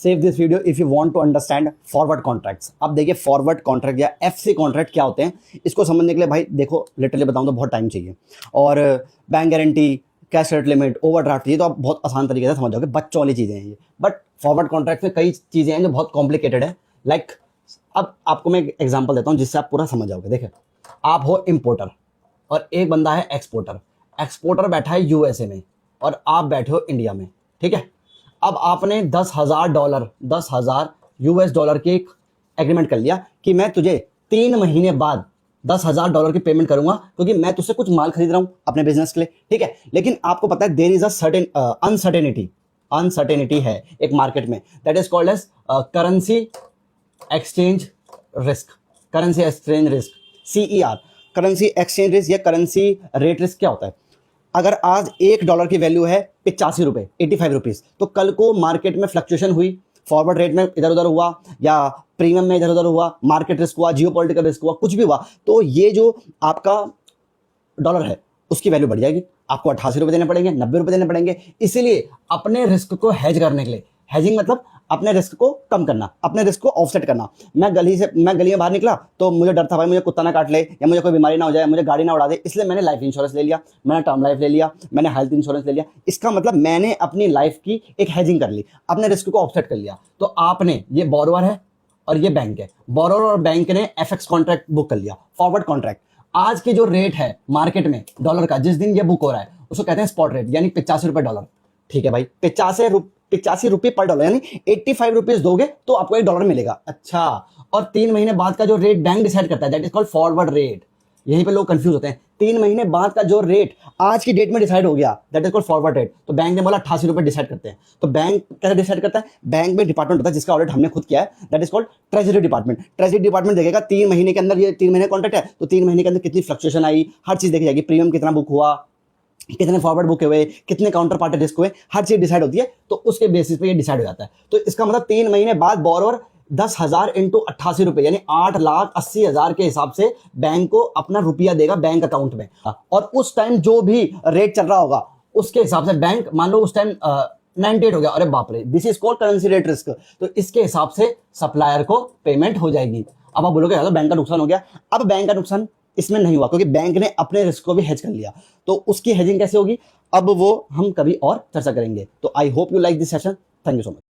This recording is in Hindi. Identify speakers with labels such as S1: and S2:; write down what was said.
S1: Save this video if you want to understand forward contracts. अब देखिए फॉरवर्ड कॉन्ट्रैक्ट या एफसी कॉन्ट्रैक्ट क्या होते हैं, इसको समझने के लिए भाई देखो लिटरली बताऊं तो बहुत टाइम चाहिए। और bank guarantee, cash credit limit, overdraft, ये तो आप बहुत आसान तरीके से समझ जाओगे, बच्चों वाली चीज़ें हैं ये। बट फॉरवर्ड कॉन्ट्रैक्ट में कई चीज़ें हैं जो बहुत कॉम्प्लिकेटेड है। लाइक अब आपको मैं एक एग्जांपल देता हूँ जिससे आप पूरा समझ जाओगे। देखिए आप हो इम्पोर्टर और एक बंदा है एक्सपोर्टर। एक्सपोर्टर बैठा है यूएसए में और आप बैठे हो इंडिया में, ठीक है। अब आपने $10,000 यूएस डॉलर की एक एग्रीमेंट कर लिया कि मैं तुझे 3 महीने बाद $10,000 की पेमेंट करूंगा क्योंकि मैं तुझसे कुछ माल खरीद रहा हूं अपने बिजनेस के लिए, ठीक है। लेकिन आपको पता है there is a certain uncertainty है एक मार्केट में, that is called as currency exchange risk. Currency exchange risk, CER, currency exchange risk या करेंसी रेट रिस्क क्या होता है। अगर आज $1 की वैल्यू है 85 रुपये, 85 रुपीज़, तो कल को मार्केट में फ्लक्चुएशन हुई, फॉरवर्ड रेट में इधर उधर हुआ या प्रीमियम में इधर उधर हुआ, मार्केट रिस्क हुआ, जियोपॉलिटिकल रिस्क हुआ, कुछ भी हुआ, तो ये जो आपका डॉलर है उसकी वैल्यू बढ़ जाएगी। आपको 88 रुपये देने पड़ेंगे, 90 रुपये देने पड़ेंगे। इसीलिए अपने रिस्क को हेज करने के लिए, हेजिंग मतलब अपने रिस्क को कम करना, अपने रिस्क को ऑफसेट करना। मैं गली में बाहर निकला तो मुझे डर था भाई मुझे कुत्ता ना काट ले या मुझे कोई बीमारी ना हो जाए, मुझे गाड़ी ना उड़ा दे, इसलिए मैंने लाइफ इंश्योरेंस ले लिया, मैंने टर्म लाइफ ले लिया, मैंने हेल्थ इंश्योरेंस ले लिया। इसका मतलब मैंने अपनी लाइफ की एक हेजिंग कर ली, अपने रिस्क को ऑफसेट कर लिया। तो आपने, ये बोरोवर है और ये बैंक है, बोरोवर और बैंक ने FX कॉन्ट्रैक्ट बुक कर लिया, फॉरवर्ड कॉन्ट्रैक्ट। आज के जो रेट है मार्केट में डॉलर का, जिस दिन ये बुक हो रहा है उसको कहते हैं स्पॉट रेट, यानी 85 रुपये डॉलर, ठीक है भाई। 85 रुपये पर डॉलर, यानी 85 रुपीज दोगे तो आपको $1 मिलेगा। अच्छा, और 3 महीने बाद का जो रेट बैंक डिसाइड करता है that is called forward rate. यहीं पे लोग कंफ्यूज होते हैं। 3 महीने बाद का जो रेट आज की डेट में डिसाइड हो गया that is called forward rate. तो बैंक ने बोला 88 रुपये डिसाइड करते हैं। तो बैंक कैसे डिसाइड करता है? बैंक में डिपार्टमेंट होता है जिसका ऑडिट हमने खुद किया है, that is called treasury department. Treasury department देखेगा 3 महीने के अंदर, ये 3 महीने कॉन्ट्रैक्ट है तो 3 महीने के अंदर कितनी फ्लक्चुएशन आई, हर चीज देखी जाएगी। प्रीमियम कितना बुक हुआ, कितने फॉरवर्ड बुक हुए, कितने काउंटर पार्टी रिस्क हुए, हर चीज डिसाइड होती है। तो उसके बेसिस पे ये डिसाइड हो जाता है। तो इसका मतलब 3 महीने बाद बोरोवर 10,000 इंटू 88 रुपये यानी 8,80,000 के हिसाब से बैंक को अपना रुपया देगा बैंक अकाउंट में। और उस टाइम जो भी रेट चल रहा होगा उसके हिसाब से बैंक, मान लो उस टाइम 98 हो गया, अरे बाप रे, this is called currency rate risk. तो इसके हिसाब से सप्लायर को पेमेंट हो जाएगी। अब आप बोलोगे तो बैंक का नुकसान हो गया। अब बैंक का नुकसान इसमें नहीं हुआ क्योंकि बैंक ने अपने रिस्क को भी हेज कर लिया। तो उसकी हेजिंग कैसे होगी अब वो हम कभी और चर्चा करेंगे। तो I hope you like this session. Thank you so much.